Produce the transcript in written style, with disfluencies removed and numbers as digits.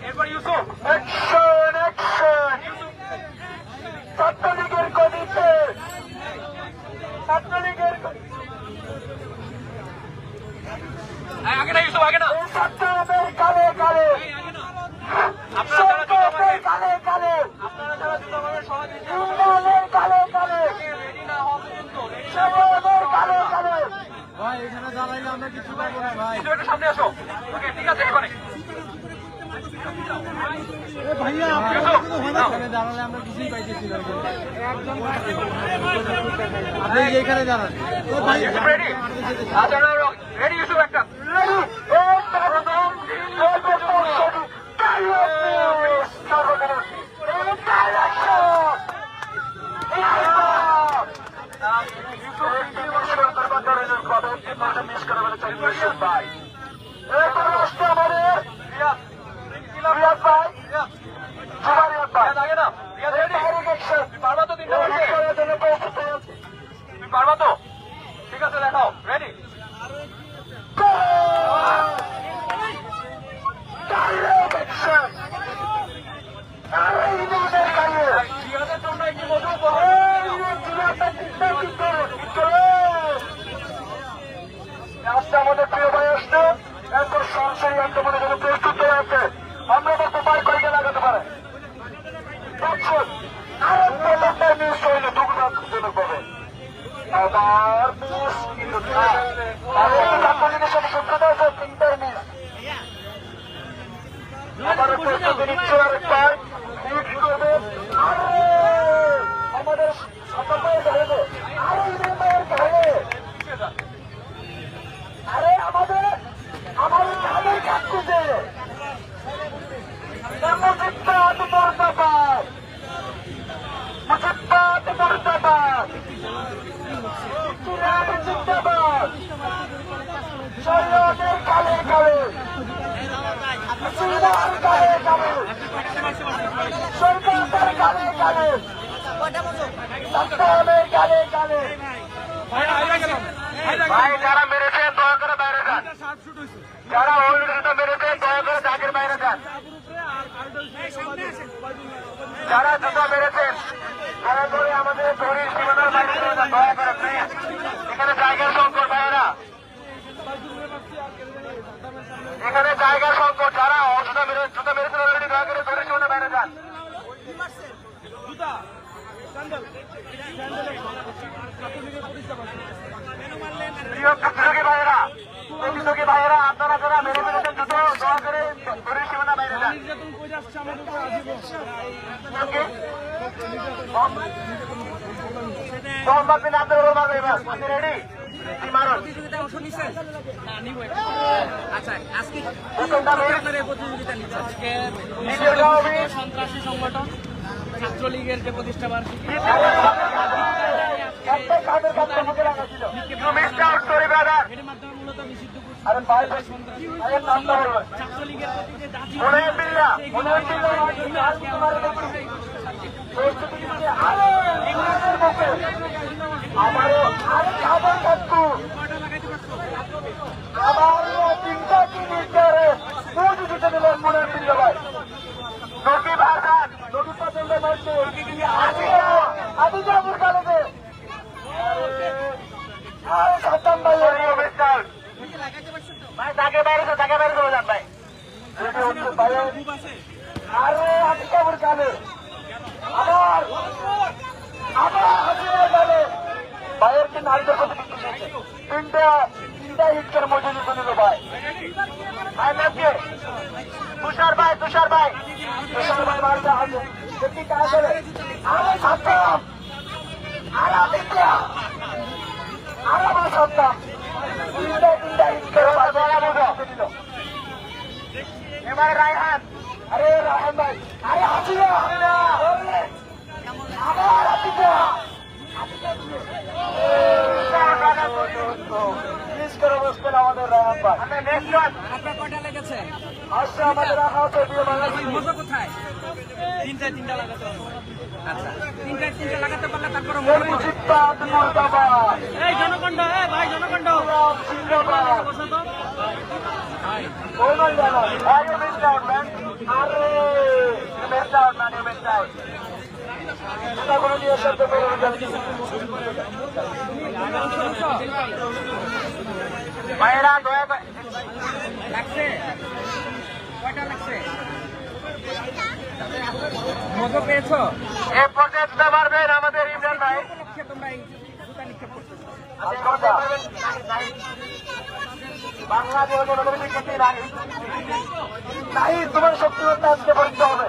এরপর ইউসুফ ছাত্রলীগের গদিতে ছাত্রলীগের আগে না ইউসুফ আগে না ছাত্রদের কালে কালে আপনারা কালে কালে আপনারা যারা যুদ্ধভাবে সহযোগিতা কালে কালে রেডি না হওয়া পর্যন্ত কালে কালে ভাই এখানে দাঁড়াইলে আমরা কিছু পাবো না ভাই একটু সামনে আসো ওকে ঠিক আছে এখানে ভাইয়া এখানে দাঁড়ালে আমরা কিছুই পাইতেছি না আপনি এখানে দাঁড়ান রেডি আচ্ছা রেডি ইউসুফ একটা পারবা তো ঠিক আছে দেখাও রেডি আমাদের প্রিয় ভাই আসছে এরপর সরাসরি আক্রমণের জন্য প্রস্তুত হয়ে আছে আমরা বলতে পাই কয়েকে লাগাতে পারে মিস হইলে দুর্ঘটনাজনক হবে আবার মিস কিন্তু ছাত্রলীগের সাথে সূত্রতা আছে তিনটার মিস আবারও প্রস্তুতি নিচ্ছে আরেকবার লিড করবে আমাদের আরে আমাদের আমাদের ধানের কাটছে মুজিবাদ মুর্দাবাদ মুজিবাদ মুর্দাবাদ জিন্দাবাদ সৈয়দের কালে কালে মুসলমান কালে কালে সরকার কালে কালে সরকারের কালে কালে ভাই যারা মেরেছেন দয়া করে বাইরে যান যারা অলরেডি মেরেছেন দয়া করে জাগের বাইরে যান যারা জুতা মেরেছেন দয়া করে আমাদের শরীর সীমানার বাইরে চলে যান দয়া করে প্লিজ এখানে জায়গার সংকট ভাইয়েরা এখানে জায়গার সংকট যারা জুতা মেরেছেন অলরেডি দয়া করে শরীর সীমানার বাইরে যান প্রতিযোগী ভাইয়েরা আপনারা যারা মেরে মেরেছেন জুতো দয়া করে শরীর সীমানা বাইরে যান মোহাম্মদ বিন আব্দুল রহমান আপনি রেডি সন্ত্রাসী সংগঠন ছাত্রলীগের যে প্রতিষ্ঠা বার্ষিকী মূলত নিষিদ্ধ ছাত্রলীগের প্রতি যে দাবি তাকে বাইরে চলে যান ভাই আরে আমি কেমন কালে আবার আবার ভাইয়ের কি নারীদের প্রতি তিনটা হিট করে মজুরি নিল ভাই ভাই নামকে তুষার ভাই মারতে হবে দেখি কাজ করে আরে ছাত্রাম আরে আমার ছাত্রাম তিনটা হিট করে এবার রায়হান আরে রায়হান ভাই আরে হাসিনা আবার হাসিনা আমাদের রায়হান ভাই আপনার কয়টা লেগেছে আসছে আমাদের রাখা হচ্ছে কোথায় তিনটা লাগাতে পারবো। আচ্ছা, তিনটা লাগাতে পারলে তারপরে জিন্দাবাদ মুর্দাবাদ এই জনকণ্ঠ, ভাই জনকণ্ঠ জিন্দাবাদ বসো তো। Oh my God! Are you missed out, man? Arre! You missed out, man. You missed out. Kita guna dia satu berhenti. Bayra, dua. লাগছে কয়টা লাগছে? মজা পেয়েছো? এই পর্যায়ে দিতে পারবেন আমাদের ইমরান ভাই। উপলক্ষে তোমরা এই জুতা নিক্ষেপ করতেছো? বাংলাদেশ জনগণের ক্ষেত্রে নাই তোমার শক্তি আজকে পরীক্ষা হবে।